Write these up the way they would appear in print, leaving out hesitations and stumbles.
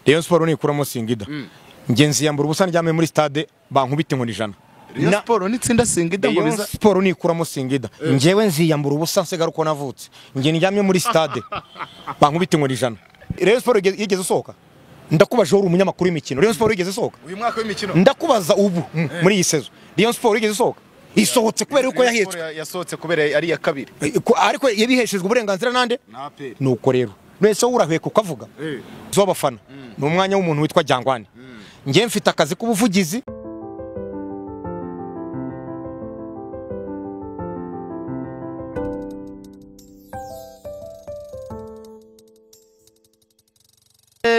Rayon Sport nikuramo Singida ngenzi yambura ubusa ndyame muri stade bankubita inkoni ijana Rayon Sport nitsinda Singida ngo biza Sport nikuramo Singida njewe nziyambura ubusa nsegara uko navutse nge ndyamye muri stade bankubita inkoni ijana Rayon Sport yigeze usohoka ndakubaje uri umunyamakuru w'imikino Rayon Sport yigeze usohoka uyu mwaka w'imikino ndakubaza ubu muri iyi sezo Rayon Sport yigeze usohoka isohotse kubera uko yahetswe yasohotse kubera ari ya kabiri ariko yabiheshejwe uburenganzira nande nuko rero nese urahweka ukavuga zo abafana n'umwanya w'umuntu witwa Jangwani ngiye mfite akazi k'ubuvugizi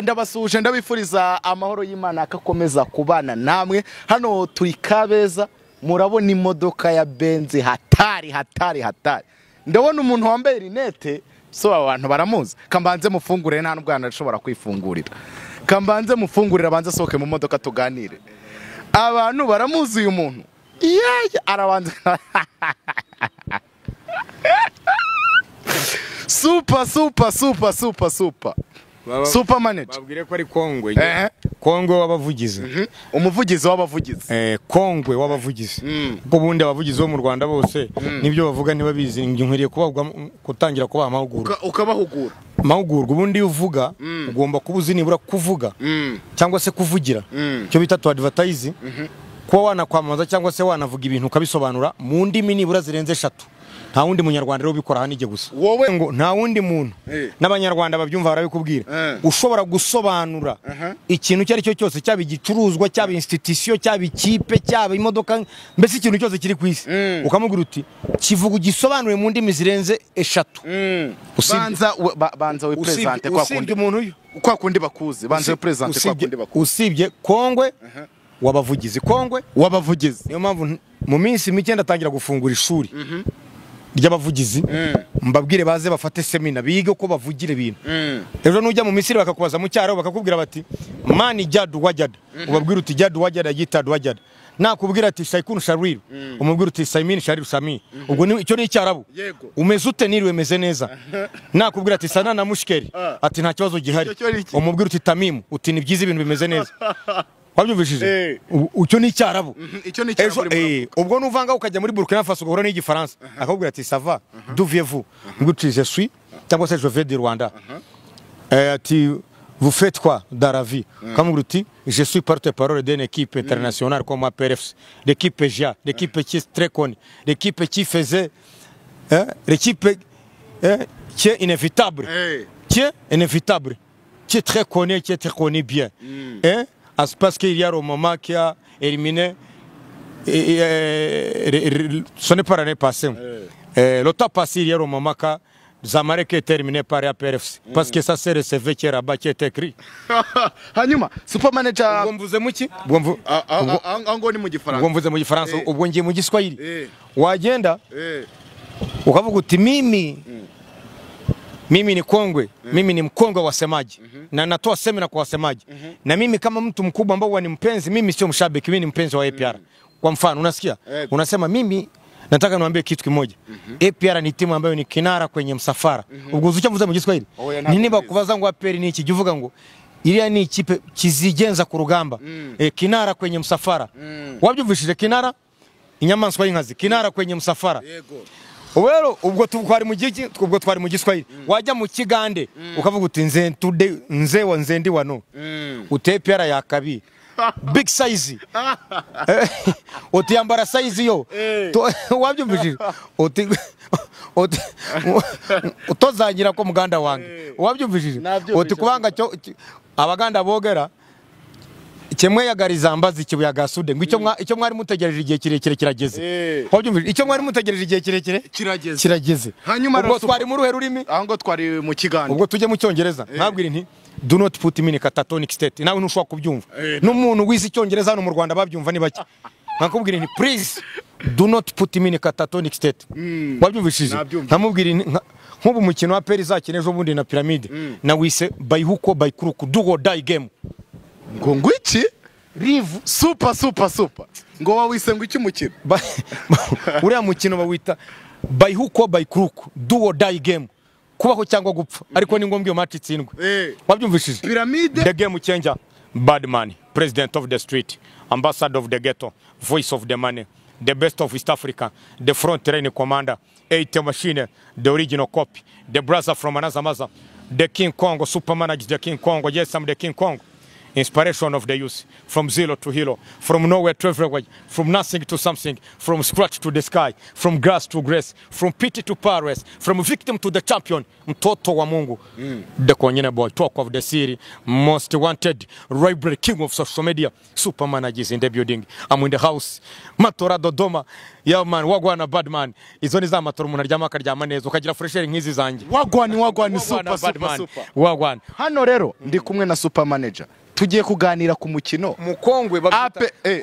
ndabasuje ndabifuriza amahoro y'Imana akakomeza kubana namwe hano turi Kabeza murabona imodoka ya Benz hatari ndabona umuntu wambaye rinete so abantu baramuzi kambanze mufungure nta n'ubwana ashobora kwifungurira kambanze mufungurira abanze soke mu modoka tuganire abantu baramuzi uyu muntu arabanze super manager babwire ko ari Kongwe Kongwe w'abavugizi umuvugizi w'abavugizi Kongwe w'abavugizi ubwo bundi abavugizi bo mu Rwanda bose nibyo bavuga niba bizi nkwiriye kubagwa kutangira kuba amahugurwa ukabahugura amahugurwa ubundi uvuga ugomba kubuzi nibura kuvuga cyangwa se kuvugira cyo bita to advertise ko wanakwamaza cyangwa se wanavuga ibintu ukabisobanura mu ndimi nibura zirenze 3 nta wundi munyarwanda rero bikora hanije gusa wowe ngo nta wundi muntu n'abanyarwanda babyumva barabikubwira ushobora gusobanura ikintu cyari cyo cyose cyaba igicuruzwa cyaba institution cyaba ikipe cyaba imodoka mbese ikintu cyose kiri ku isi ukamubwira uti kivuga gisobanuye mu ndimi zirenze 3 banza we presente kwa kundi bakuze banza we presente kwa kundi bakuze usibye Kongwe wabavugizi Kongwe wabavugizi niyo mpamvu mu minsi mike ndatangira gufungura ishuri ry'abavugizi mbabwire baze bafate semina bige ko bavugira ibintu ejo nujya mu Misiri bakakubaza mu cyaro bakakubwira bati mani jadu wajada ubabwira uti jadu wajada yitadu wajada nakubwira ati shaykun sharir umubwira uti saimin sharir sami ubwo icyo ni icyarabu umeze ute niriwe meze neza nakubwira ati sana na mushkeri ati nta kibazo gihari umubwira uti tamimu uti ni byiza ibintu bimeze neza wabyumvishije ucyo ni icyarabu icyo ni icyarabu ubwo nuvanga ukajya muri Burkina Faso ugahura n'igifaransa akakubwira ati ça va d'où viens-vous nguti je suis cyangwa se je vais du Rwanda ati vous faites quoi dans la vie kamubwira uti je suis porte-parole d'une équipe internationale comme APRFC l'équipe GIA l'équipe qui est très connue l'équipe qui faisait l'équipe qui est inévitable qui est très connue qui est très connue bien parce qu'il y a un moment qui a éliminé ce n'est pas l'année passée le temps passé il y a un moment que Zamalek est terminé par APRFC parce que ça c'est le CV qui est là-bas qui est écrit hanyuma super manager mvuze muki ngo ni mu gifaransa mvuze mu gifaransa ubwo ngiye mu giswahili wagenda ukavuga uti mimi ni Kongwe mimi ni mkongwe wasemaji na natoa semina kwa wasemaji na mimi kama mtu mkubwa ambao ni mpenzi mimi sio mshabiki mimi ni mpenzi wa APR kwa mfano unasikia unasema mimi nataka niwaambie kitu kimoja APR ni timu ambayo ni kinara kwenye msafara ubwo uzucyavuze mu giswahili nini bakubaza ngo APR ni iki uvuga ngo iriya ni ikipe kizigenza ku rugamba kinara kwenye msafara wabyumvishije kinara inyamaswa y'inkazi kinara kwenye msafara Wero ubwo twari mu giki ubwo twari mu giswahili wajya mu kigande ukavuga uti nze tude nze wa nze ndi wano utepera yakabi big size utiyambara size yo wabyumvishije utozangira ko muganda wange wabyumvishije uti kubanga cyo abaganda bogera Chemwe yagariza ambazi kibuyaga sude ngo icyo mwari mutegereje igihe kirekire kirageze wabyumvije icyo mwari mutegereje igihe kirekire kirageze hanyuma ubwo twari mu ruhe rurimi aho twari mu kiganda ubwo tujye mu cyongereza ntabwira nti do not put me in catatonic state nawe ntushobora kubyumva n'umuntu wize icyongereza hano mu Rwanda babyumva ni bake nakubwira nti please do not put me in catatonic state wabyumvishije ntamubwira nk'ubu mukino wa Peri zakine ejo bundi na Pyramide na wise by hook or by crook do or die game ngo ngwiki rivu super ngo wawise ngo iki mukino uriya mukino bawita by hook or by crook do or die game kubaho cyangwa gupfa ariko ni ngombwa iyo match itsindwe wabyumvishije Pyramide the game changer Badman president of the street ambassador of the ghetto voice of the money the best of East Africa the front line commander 8 machine the original copy the brother from another mother the King Kong super manager the King Kong yes I'm the King Kong inspiration of the youth from zero to hero from nowhere to everywhere from nothing to something from scratch to the sky from grass to grace from pity to Paris from victim to the champion mtoto wa Mungu the Konyene boy talk of the city most wanted library king of social media super managers in the building I'm in the house Matora Dodoma yeah man wagwana bad man izo ni za matora umuntu aryama akaryama neza ukagira fresher nk'izi zanjye wagwani super wagwana hano rero ndi kumwe na super manager tugiye kuganira ku mukino mukongwe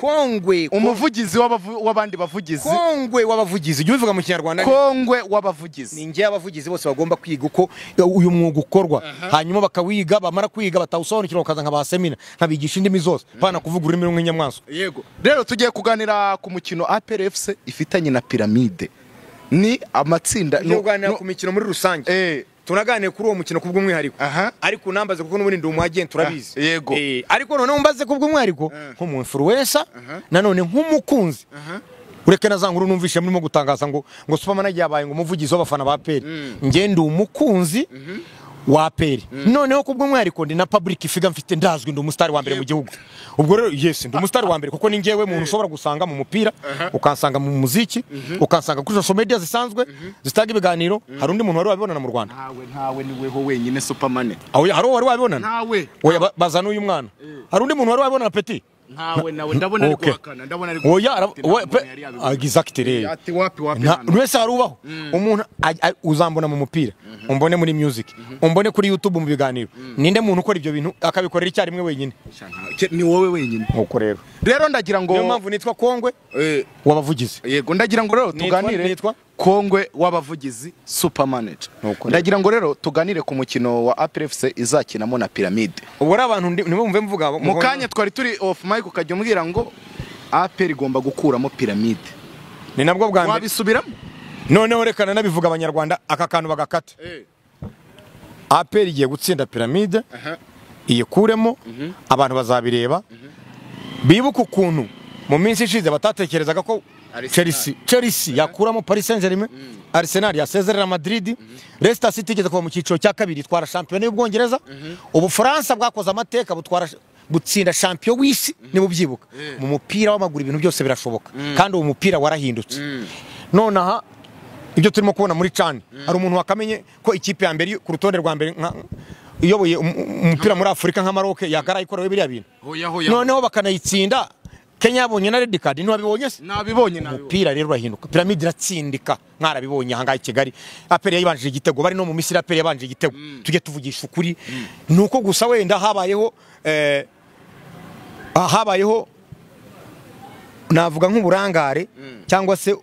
kongwe umuvugizi w'abandi bavugizi kongwe w'abavugizi jye bivuga mu kinyarwanda kongwe w'abavugizi ni ngiye abavugizi bose bagomba kwiga uko uyu mwuga ukorwa hanyuma bakawiga bamara kwiga batawusobanukirwa bakaza nka ba semina nkabigisha indimi zose bana kuvuga ururimi rumwe nyamwaso yego rero tugiye kuganira ku mukino APR FC ifitanye na Pyramide ni amatsinda no kuganira ku mikino muri rusange tunaganire kuri uwo mukino kubw'umwihariko ariko nambaze kuko n'ubundi ndi umwagent turabizi yego ariko none mbaze kubw'umwihariko nk'umu influencer nanone nk'umukunzi ureke nazankuru numvishe murimo gutangaza ngo Superman yabaye ngo umuvugizi w'abafana ba APR nge ndi umukunzi wa APR noneho kubw'umwihariko ndi na public figure mfite ndazwi ndi umustar wa mbere mu gihugu ubwo rero yes ndi umustar wa mbere kuko ni ngewe muntu ushobora gusanga mu mupira ukansanga mu muziki ukansanga kuri social media zisanzwe zitaga ibiganiro hari undi muntu wari wabibonana mu Rwanda ntawe ni weho wenyine Superman hari wari wabibonana ntawe oya bazana uyu mwana hari undi muntu wari wabibonana Petit ntawe nawe ndabona ari guhakana ndabona ari oya exactly ati wapi wese harubaho umuntu uzambona mu mupira umbone muri music umbone kuri YouTube mu biganiro ninde muntu ukora ibyo bintu akabikorera icya rimwe wenyine ni wowe wenyine uko rero ndagira ngo niyo mpamvu nitwa Kongwe w'abavugizi yego ndagira ngo rero tuganire Kongwe w'abavugizi super manager ndagira ngo rero tuganire ku mukino wa APR FC izakinamo na Pyramide ubu ari abantu nimumve mvuga mu kanya twari turi off mic ukajya umbwira ngo APR igomba gukuramo Pyramide ni nabwo bwa mbere wabisubiramo noneho rekana nabivuga abanyarwanda aka kantu bagakata APR igiye gutsinda Pyramide iyikuremo abantu bazabireba bibuka ukuntu mu minsi ishize batatekerezaga ko Chelsea yakuramo Paris Saint-Germain Arsenal yasezerera Madrid Leicester City igeze kuva mu cyiciro cya kabiri twara champion y'Ubwongereza ubu France bwakoze amateka butsinda champion w'isi ni mubyibuka mu mupira w'amaguru ibintu byose birashoboka kandi uwo mupira warahindutse none aha ibyo turimo kubona muri CHAN hari umuntu wakamenye ko ikipe ya mbere ku rutonde rwa mbere iyoboye umupira muri Afrika nka Maroc yagarayikorewe biriya bintu noneho bakanayitsinda Kenya yabonye na red card ntiwabibonye se nabibonye umupira rero urahinduka Pyramide iratsindika mwarabibonye ahangaye Kigali APR yayibanjije igitego bari no mu Misiri APR yabanjije igitego tujye tuvugisha ukuri nuko gusa wenda habayeho navuga nk'uburangare cyangwa se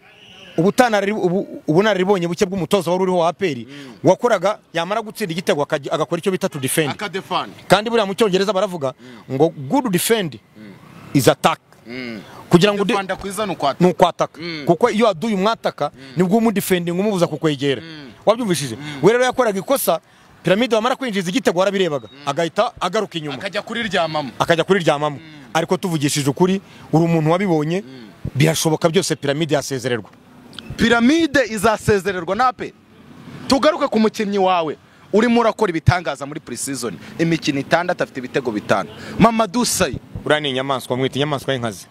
ubunararibonye buke bw'umutozo wari uriho wa APR wakoraga yamara gutsinda igitego agakora icyo bita to defend kandi buriya mu cyongereza baravuga ngo good defend is attack kugira ngo nukwataka kuko iyo aduye umwataka nibwo umudefending umubuza kukwegera wabyumvishije we rero yakoraga ikosa Pyramide wamara kwinjiza igitego warabirebaga agahita agaruka inyuma akajya kuri ryamamo ariko tuvugishije ukuri uri umuntu wabibonye birashoboka byose Pyramide yasezererwa Pyramide izasezererwa nape tugaruke ku mukinnyi wawe urimo urakora ibitangaza muri pre-season imikino 6 afite ibitego 5 Mamadou Sayi urani inyamaswa mwita inyamaswa y'inkazi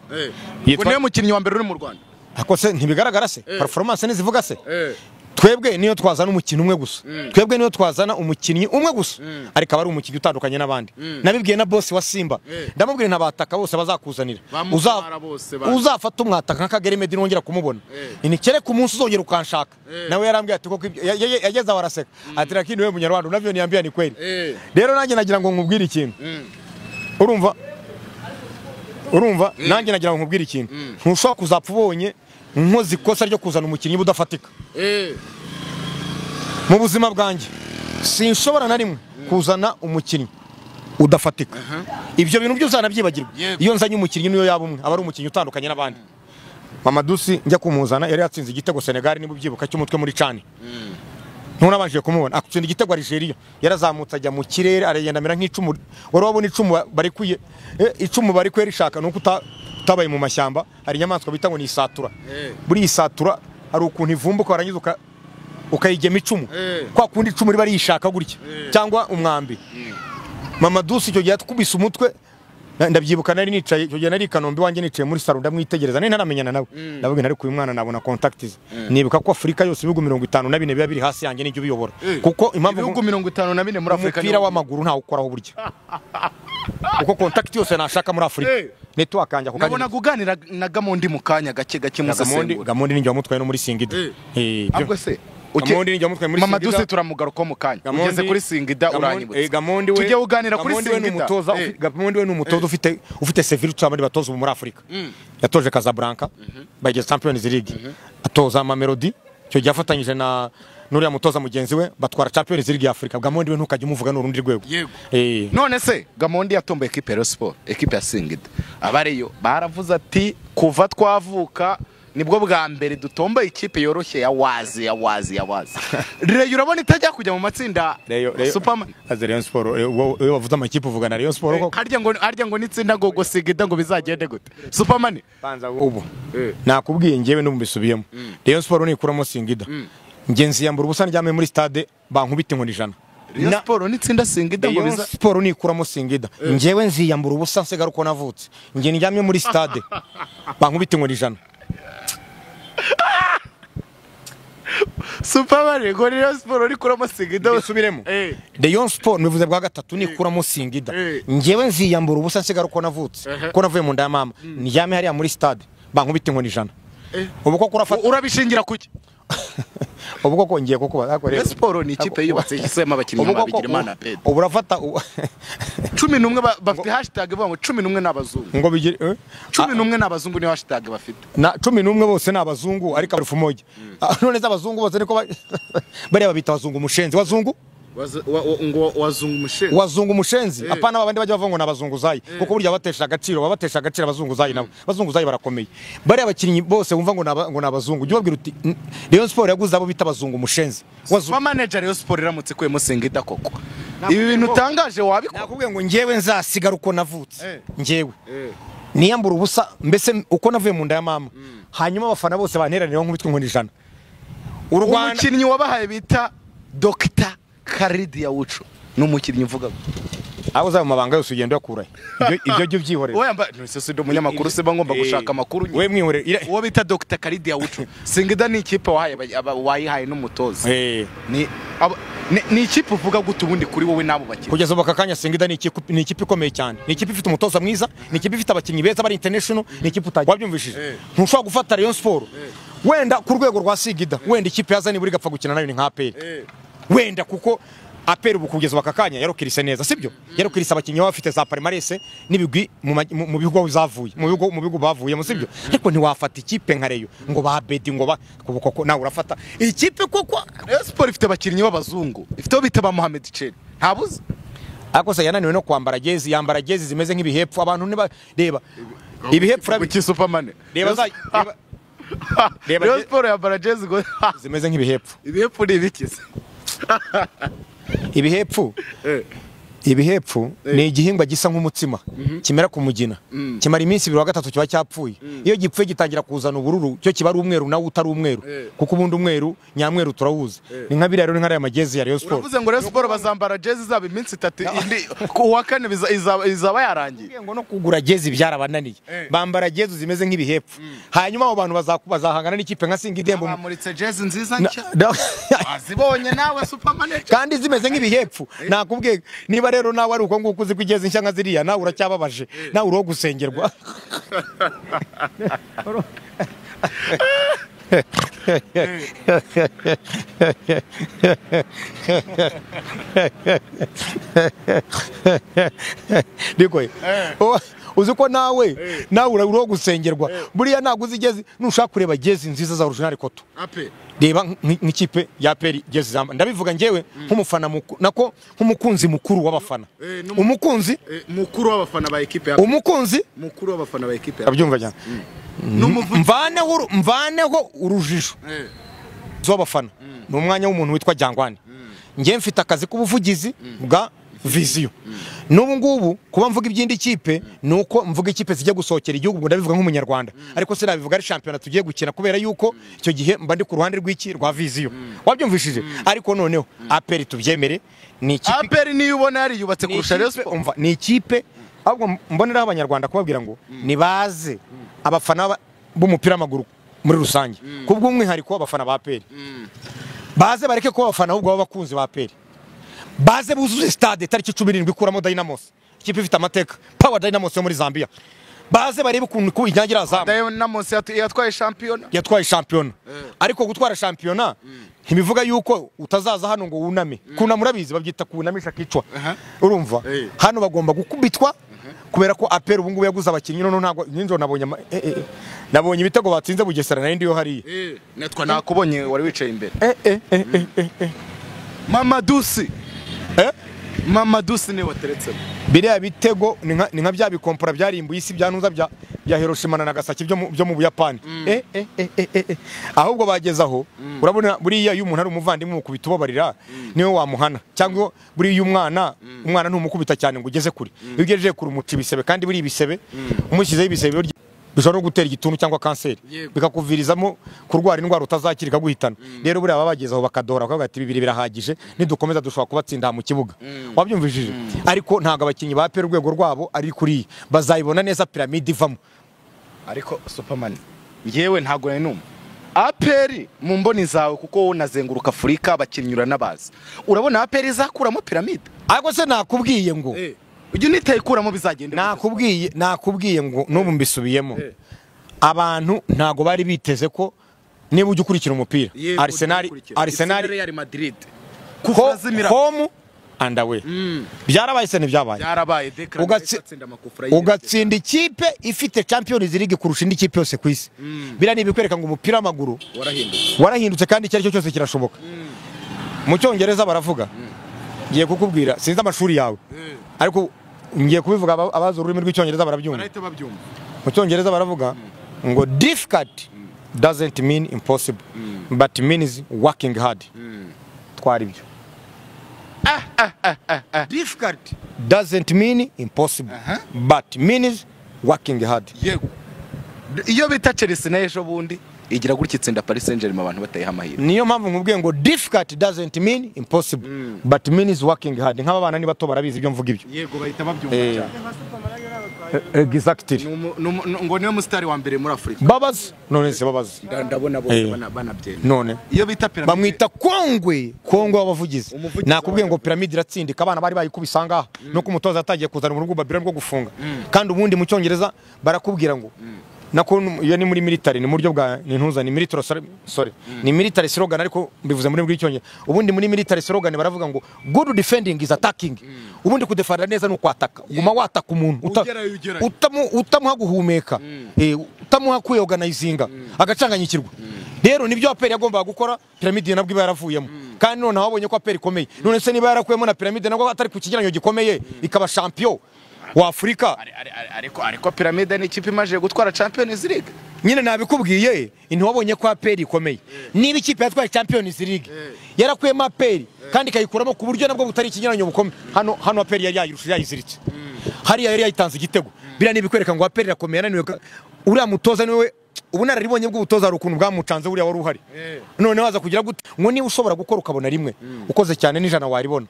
niyo mukinnyi wa mbere uri mu Rwanda ako se ntibigaragara se performance nizivuga se twebwe niyo twazana umukino umwe gusa twebwe niyo twazana umukinnyi umwe gusa ariko abari umukinnyi utandukanye n'abandi nabibwiye na boss wa Simba ndamubwira ntabataka bose bazakuzanira uzafata umwataka nk'Akagere Meddy nongera kumubona inikere ku munsi uzongera ukanshaka nawe yarambwiye ati koko yageze awaraseka ati rakini we munyarwanda unavyo niambia ni kweli rero nanjye nagira ngo nkubwire ikintu urumva nanjye nagira ngo nkubwire ikintu ntushobora kuzapfa ubonye nkoze ikosa ryo kuzana umukinnyi budafatika mu buzima bwanjye sinshobora na rimwe kuzana umukinnyi udafatika ibyo bintu byose nabyibagirwa iyo nzanye umukinnyi niyo yaba umwe aba ari umukinnyi utandukanye n'abandi Mamadou Sy njya kumuzana yari yatsinze igitego Senegal niba ubyibuka cy'umutwe muri CHAN ntunabanje kumubona akutsinda igitego Algeria yarazamutse ajya mu kirere aragenda amera nk'icumu wari wabona icumu barikuye icumu barikuye rishaka nuko utabaye mu mashyamba hari inyamaswa bita ngo ni isatura buri isatura hari ukuntu ivumbuka warangiza ukayigema icumu kwa kundi icumu riba rishaka gutya cyangwa umwambi mama Dusi icyo gihe tukubise umutwe ndabyibuka nari nicaye icyo gihe nari Kanombe wanjye nicaye muri salo ndamwitegereza nari ntaramenyana nawe ndavuga nari ku mwana nabona contacts nibuka ko Afrika yose ibihugu 54 biba biri hasi yanjye n'ibyo biyobora kuko impamvu ibihugu 54 muri Afrika umupira w'amaguru ntawo ukoraho burya kuko contact yose nashaka muri Afrika network anje nabona kuganira na Gamondi mu kanya gake musesengura Gamondi ninjye wamutwaye no muri Singida ahubwo se Gamondi ninjye wamutwaye muri Singida Mama Dusi turamugaruka mu kanya ugeze kuri Singida uranyibutse Gamondi we tujye uganira kuri Singida Gamondi we n'umutoza ufite Sevilla cyangwa batoza muri Afrika yatoje Casablanca bageze Champions League atoza Mamelodi cyo gifatanyije na nuriya mutoza mugenzi we batwara Champions League ya Afrika Gamondi we ntukajye umuvuga n'urundi rwego none se Gamondi yatomboye equipe ya Sport equipe ya Singida abareyo baravuze ati kuva twavuka nibwo bwa mbere dutomboye ikipe yoroshye ya wazi Reyo urabona itajya kujya mu matsinda Superman Rayon Sport we wavuze amakipe uvuga na Rayon Sport ko harya ngo nitsinda gogo Singida ngo bizagende gute Superman banza ubu nakubwiye ngewe n'umbisubiyemo Rayon Sport nikuramo Singida ngenzi yambura ubusa njyame muri stade bankubita inkoni ijana Rayon Sport nitsinda Singida ngo biza Sport nikuramo Singida ngewe nziyambura ubusa nsigara uko navutse nge njyamye muri stade bankubita inkoni ijana Superman ngo Rayon Sport nikuramo Singida subiremo Rayon Sport nivuze bwa gatatu nikuramo Singida ngewe nziyambura ubusa nsigara uko navutse ko navuye mu nda ya mama njyame hariya muri stade bankubita inkoni ijana ubu ko urabishingira kuki ubu koko ngiye kuko Rayon Sport ni ikipe yubatse isema abakinnyi babigira imana Pedro ubu urafata 11 bafite hashtag bavuga ngo 11 n'abazungu ngo bigire 11 n'abazungu ni hashtag bafite na 11 bose n'abazungu ariko abarufu moja none z'abazungu bose niko bari babita abazungu mushenzi wazungu ngo wazungu umushenzi apana babandi bajya bavuga ngo nabazunguzayi kuko burya batesha agaciro abazunguzayi nabo abazunguzayi barakomeye bari abakinnyi bose wumva ngo nabazungu jye babwira uti Rayon Sport yaguze abo bita abazungu umushenzi wa manager Rayon Sport iramutse kwemo Singida koko ibi bintu utangaje wabikora nakubwiye ngo ngewe nzasigara uko navutse ngewe niyambura ubusa mbese uko navuye mu nda ya mama hanyuma abafana bose banteranira nkubitwe inkoni ijana umukinnyi wabahaye bita Dr Karidia Wucho n'umukinnyi uvuga aho za mabanga yose ugenda yakuraye ibyo byo byihorera we yamba nse umunyamakuru se ngomba gushaka amakuru we mwihorera uwo bita Dr Karidia Wucho Singida ni ikipe wayihaye n'umutoza ni ikipe uvuga gute ubundi kuri wowe nabo bakinnyi kugeza ubu kakanya Singida ni ikipe ikomeye cyane ni ikipe ifite umutoza mwiza ni ikipe ifite abakinnyi beza bari international ni ikipe wabyumvishije ntushobora gufata Rayon Sport wenda ku rwego rwa Singida wenda ikipe yazani buri gapfa gukina nayo ni nka APR wenda kuko APR ubu kugeza bakakanya yarokirise neza sibyo yarokirise abakinnyi bafite za Palmarès n'ibigwi mu bihugu bizavuye mu bihugu bavuye mu sibyo ariko ntiwafata ikipe nka Reyo ngo babedi ngo koko nawe urafata ikipe koko Rayon Sport ifite abakinnyi b'abazungu ifite bita ba Mohamed Cheri ntabuze ariko se yananiwe no kwambara jezi yambara jezi zimeze nk'ibihepfu abantu niba reba ibihepfu rabi Superman reba Rayon Sport yambara jezi ngo zimeze nk'ibihepfu ibihepfu ni ibikize ibihepfu ni igihingwa gisa nk'umutsima kimera ku mugina kimara iminsi 2 wa gatatu kiba cyapfuye iyo gipfuye gitangira kuzana ubururu cyo kiba ari umweru nawe utari umweru kuko ubundi umweru nyamweru turawuzi ni nka biriya rero nkara ya magezi ya Rayon Sport uravuze ngo Rayon Sport bazambara jezi zaba iminsi 3 indi ku wa kane izaba yarangiye ngo no kugura jezi byarabananiye bambara jezi zimeze nk'ibihepfu hanyuma abo bantu bazahangana n'ikipe nka Singidembo bamuritse jezi nziza nshya azibonye nawe Superman kandi zimeze nk'ibihepfu nakubwiye niba rero nawe ari uko nguko uzi kwigeza inshyanga ziriya nawe uracyababaje nawe uro gusengerwa Dikoye uzi ko nawe uro gusengerwa buriya naguze igezi nushaka kureba gezi nziza za original koto reba nk'ikipe ya APR gezi zamba ndabivuga ngewe nk'umufana nako nk'umukunzi mukuru w'abafana umukunzi mukuru w'abafana ba equipe ya umukunzi mukuru w'abafana ba equipe ya abyumva cyane mvaneho urujijo z'abafana ni umwanya w'umuntu witwa Jangwani ngiye mfite akazi k'ubuvugizi bwa Vision n'ubu ngubu kuba mvuga iby'indi kipe nuko mvuga ikipe zijya gusohokera igihugu ndabivuga nk'umunyarwanda ariko se nabivuga ari championnat tugiye gukina kubera yuko icyo gihe mba ndi ku ruhande rw'iki rwa Vision wabyumvishije ariko noneho APR tubyemere ni ikipe APR niyo ubona yari yubatse kurusha Rayon Sports umva ni ikipe ahubwo mbonera abanyarwanda kubabwira ngo nibaze abafana b'umupira w'amaguru muri rusange kubwo umwihariko w'abafana ba APR baze bareke ko abafana ahubwo b'abakunzi ba APR baze buzuze stade tariki 17 ikuramo Dynamos ikipe ifite amateka Power Dynamos yo muri Zambia baze barebe ukuntu ku inyangira azamu Dynamos yatwaye champion ariko gutwara champion ntibivuga yuko utazaza hano ngo wuname kuna murabizi babyita kunamisha kicwa urumva hano bagomba gukubitwa kubera ko APR ubu ngubu yaguze abakinnyi none ntago ninjo nabonye ibitego batsinze Bugesera na indi yo hari natwa nakubonye wari wicaye imbere Mama Dusi ne wateretsemo biriya bitego ni nka bya bikompora byarimbuye isi byanuza bya Hiroshima na Nagasaki byo mu Buyapani ahubwo bagezaho urabona buriya iyo umuntu ari umuvandimwe mukubita ubabarira niwe wamuhana cyangwa buriya umwana ntumukubita cyane ngo ugeze kure iyo ugejeje kure umuca ibisebe kandi buri ibisebe umushyizeho ibisebe bishobora no gutera igituntu cyangwa kanseri bikakuvirizamo kurwara indwara utazakirika guhitana rero buriya babagezaho bakadora bakavuga ati bibiri birahagije nidukomeza dushobora kubatsinda mu kibuga wabyumvishije ariko ntago abakinyi ba APR urwego rwabo ari kuri bazayibona neza pyramide ivamo ariko Superman yewe ntago nari APR mu mboni zawe kuko nazenguruka Afrika abakinyura nabaza urabona APR izakuramo pyramide ariko se nakubwiye ngo ujye nitayikuramo bizagende nakubwiye ngo n'ubu mbisubiyemo abantu ntago bari biteze ko niba ujye ukurikira umupira Arsenal Real Madrid home and away byarabaye se ntibyabaye ugatsinda ikipe ifite Champions League kurusha indi kipe yose ku isi bira nibikwereka ngo umupira w'amaguru warahindutse kandi icyo cyose kirashoboka mu cyongereza baravuga ngiye kukubwira sinzi amashuri yawe ariko ngiye kubivuga abazo ururimi rw'icyongereza barabyumva mu cyongereza baravuga ngo difficult doesn't mean impossible but means working hard twari ibyo difficult doesn't mean impossible but means working hard iyo bita Chelsea na ejo bundi igira gutitsinda Paris Saint-Germain abantu batayiha amahirwe niyo mpamvu nkubwiye ngo difficult doesn't mean impossible but means working hard nk'aba bana ni bato barabizi ibyo mvuga ibyo yego bahita babyumva cyane exactly ngo niyo mustari wa mbere muri Afrika babazi none se babazi ndabona banabyene none iyo bita pyramide bamwita Kongwe w'abavugizi nakubwiye ngo pyramide iratsindika abana bari bayikubisanga no kumutoza atagiye kuzana mu rugo Babylon rwo gufunga kandi ubundi mu cyongereza barakubwira ngo nako iyo ni muri military ni muryo bwa nintuza ni military ni military slogan ariko mbivuze muri bw'icyongereza ubundi muri military slogan baravuga ngo good defending is attacking ubundi kudefanda neza no kwataka guma wataka umuntu utamuha guhumeka utamuha kuyorganizinga agacanganyikirwa rero nibyo APR yagombaga gukora pyramide nabwo yaravuyemo kandi none abonye ko APR ikomeye none se niba yarakuyemo na pyramide nabwo atari ku kigeranyo gikomeye ikaba champion wa Afrika ariko pyramide ni ikipe imaje gutwara Champions League nyine nabikubwiye wabonye ko APR ikomeye niba ikipe yatwaye Champions League yarakuyemo APR kandi kayikuramo ku buryo nabwo butari ikigeranyo bukomeye hano APR yari yayiziritse hari yari yayitanze igitego bira nibikwereka ngo APR irakomeye naniwe uriya mutoza niwe ubunararibonye bw'ubutoza ari ukuntu bwamucanze buriya wari uhari none waza kugira gute ngo niba ushobora gukora ukabona rimwe ukoze cyane n'ijana waribona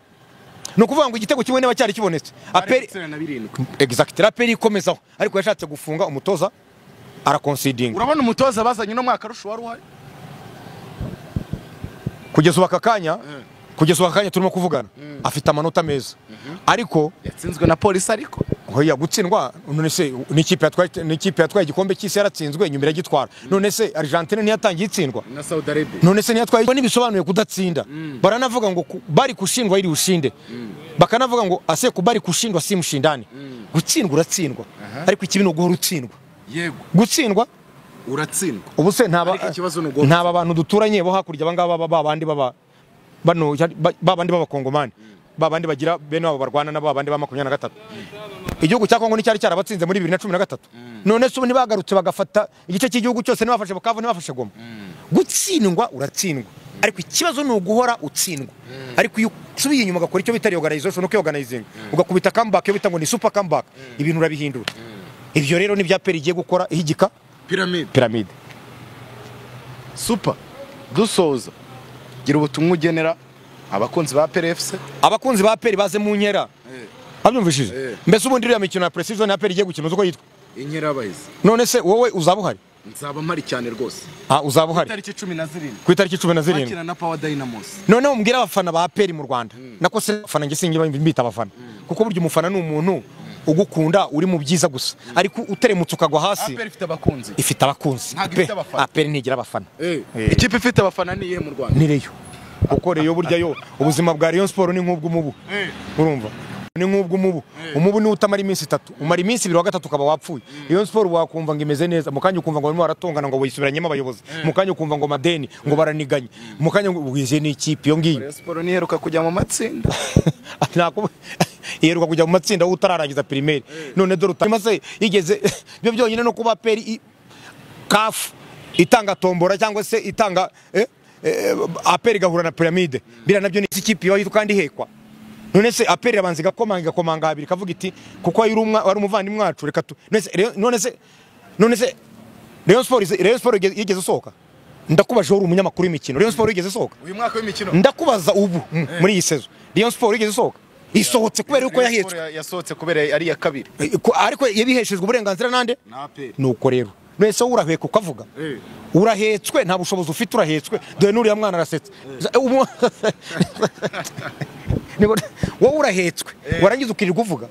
no kuvuga ngo igitego kimwe niba cyari kibonetse APR ikomezaho ariko yashatse gufunga umutoza araconsiding urabona umutoza bazanye no mwaka rusho wari uhari kugeza ubakakanya turimo kuvugana afite amanota meza ariko yatsinzwe na polisi ariko hoya gutsindwa none se n'ikipe yatwaye igikombe cy'isi yaratsinzwe nyuma iragitwara none se Argentine ntiyatangiye itsindwa na Saudi Arabia none se ntiyatwaye n'ibisobanuye kudatsinda baranavuga ngo bari kushindwa iri ushinde bakanavuga ngo ase kubari kushindwa si mushindani gutsindwa uratsindwa ariko ikibi no guhora utsindwa yego gutsindwa uratsindwa ubu se ntaba bantu duturanye bo hakurya abangaba babandi babandi b'abakongomani babandi bagira bene abo barwana nabo babandi ba 23 igihugu cya Kongo n'icyari cyarabatsinze muri 2013 none se ubu ntibagarutse bagafata igice cy'igihugu cyose nibafashe Bukavu nibafashe Goma gutsindwa uratsindwa ariko ikibazo ni uguhora utsindwa ariko iyo usubiye inyuma ugakora icyo bita reorganization no organizing ugakubita comeback yo bita ngo ni super comeback ibintu urabihindura ibyo rero ni bya peri igiye gukora ihigika pyramide super dusoza gira ubutumwa ugenera abakunzi ba PRFC abakunzi ba peri baze mu nkera abyumvishije mbese ubundi iriya mikino ya precision ya peri igiye gukina uko yitwa inkera abayizi none se wowe uzaba uhari nzaba mpari cyane rwose uzaba uhari itariki 17 ku itariki 17 bakina na Power Dynamos none umbwira abafana ba peri mu Rwanda nako se abafana nge singi mbita abafana kuko burya umufana ni umuntu ugukunda uri mu byiza gusa ariko uteremutse ukagwa hasi peri ifite abakunzi peri ntigira abafana ikipe ifite abafana ni iyihe mu Rwanda ni Rayon kuko Rayon burya yo ubuzima bwa Rayon Sport ni nk'ubw'umubu urumva ni nk'ubw'umubu umubu ni utamara iminsi 3 umara iminsi 2 wa gatatu ukaba wapfuye Rayon Sport wakumva ngo imeze neza mukanya ukumva ngo barimo baratongana ngo bayisubiranyemo abayobozi mukanya ukumva ngo madeni ngo baraniganye mukanya wize ni ikipe yo ngiye Rayon Sport niheruka kujya mu matsinda nako iheruka kujya mu matsinda utararangiza primaire none dore utamaze igeze byo byonyine no kuba peri CAF itanga tombora cyangwa se itanga aperi gahura na pyramide bira nabyo ni ikipe yo kandi hekwa none se aperi abanzi gakomanga habiri kavuga iti kuko ari umuvandimwe wacu reka none se Rayon Sport yigeze sohoka ndakubaje uri umunyamakuru w'imikino Rayon Sport yigeze sohoka uyu mwaka w'imikino ndakubaza ubu muri iyi sezo Rayon Sport yigeze sohoka isohotse kubera uko yasohotse kubera ari ya kabiri ariko yabiheshejwe uburenganzira nande nuko rero Nese uraheka ukavuga urahetswe nta bushobozi ufite urahetswe dore nuriya mwana arasetse wowe urahetswe warangiza ukirirwa uvuga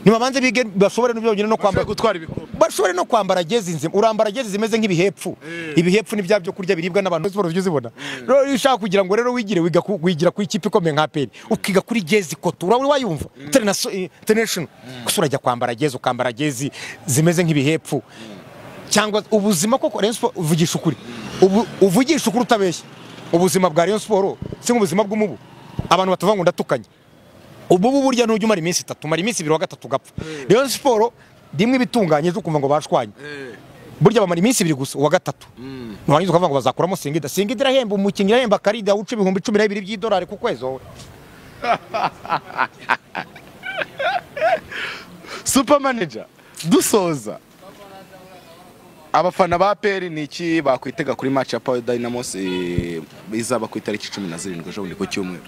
nibabanze bige bashobore n'byonyine no kwambara gutwara ibikombe bashobore no kwambara jezi nzima urambara jezi zimeze nk'ibihepfu ibihepfu ni bya byo kurya biribwa n'abantu siporo byo zibona rero ushaka kugira ngo rero wigira ku ikipe ikomeye nka peri ukiga kuri jezi kotura uri wayumva international kusura jya kwambara jezi ukambara jezi zimeze nk'ibihepfu cyangwa ubuzima koko Rayon Sport uvugisha ukuri uvugisha ukuri utabeshya ubuzima bwa Rayon Sport si nk'ubuzima bw'umubu abantu batavuga ngo ndatukanye ubu burya n'ujya umara iminsi 3 umara iminsi 2 wa gatatu gapfa Rayon Sport dimwe bitunganye zo kumva ngo bashwanye burya bamara iminsi 2 gusa wa gatatu nwangiza ukavuga ngo bazakuramo Singida irahemba umukinnyi irahemba karida uca ibihumbi 12 by'idolari ku kwezi wowe super manager dusoza abafana ba peri niki bakwitega kuri match ya Power Dynamos izaba ku itariki 17 ejo ku cyumweru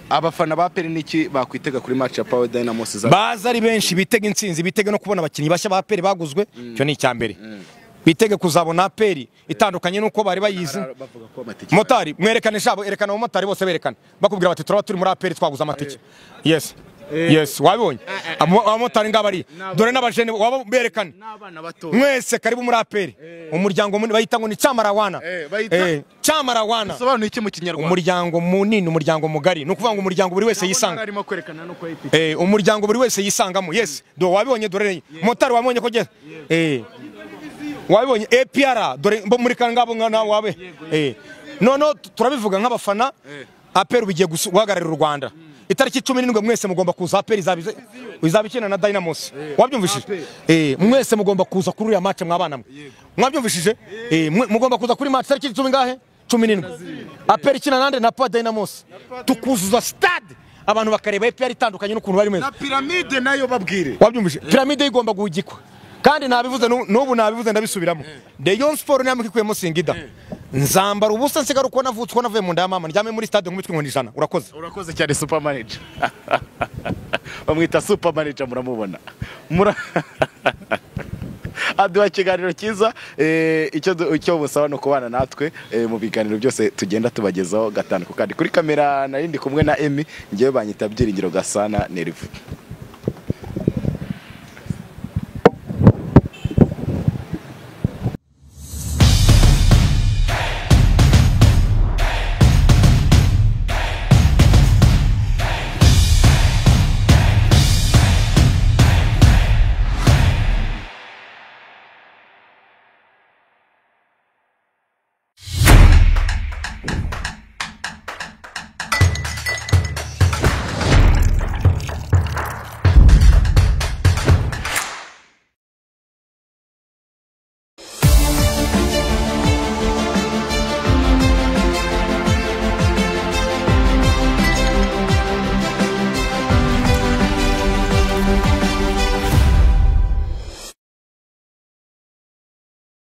abafana ba peri niki bakwitega kuri match ya Power Dynamos baza ari benshi bitega intsinzi bitega no kubona abakinnyi bashya ba peri baguzwe cyo ni icyambere bitege kuzabona peri itandukanye nuko bari bayizi motari mwerekane shabo erekana mu motari bose berekana bakubwira bati turaba turi muri aperi twaguza amatike yes wabonye abamotari ngabari dore n'abajene waba berekana n'abana bato mwese karibu muri aperi umuryango munini bayita ngo ni Cyamarawana Cyamarawana sobanura iki mu kinyarwanda umuryango munini umuryango mugari no kuvuga ngo umuryango buri wese yisanga arimo kwerekana no ko yipite umuryango buri wese yisangamo yes do wabonye dore motari wabonye ko wabonye APR dore muri kangabo ngana wabe no turabivuga nk'abafana aperi bigiye guhagararira u Rwanda itariki 17 mwese mugomba kuza aperi izabikina na Dynamos wabyumvishije mwese mugomba kuza kuri uriya match mwabana mwabyumvishije mugomba kuza kuri match itariki 10 ngahe 17 aperi kina nande na Power Dynamos tukuzuza stade abantu bakareba APR itandukanye n'ukuntu bari meze na pyramide nayo babwire wabyumvishije pyramide igomba guhigikwa kandi nabivuze n'ubu nabivuze ndabisubiramo Rayon Sport namukikuyemo Singida nzambara ubusa nsigara uko navutse uko navuye mu nda ya mama ndyame muri stade nk'umutwe ngo nijana urakoze cyane super manager bamwita super manager muramubona aduha ikiganiro cyiza icyo busaba no kubana natwe mu biganiro byose tugenda tubagezaho gatanu kandi kuri kamera narindi kumwe na Emmy ngiye banyita Byiringiro Gasana Nerve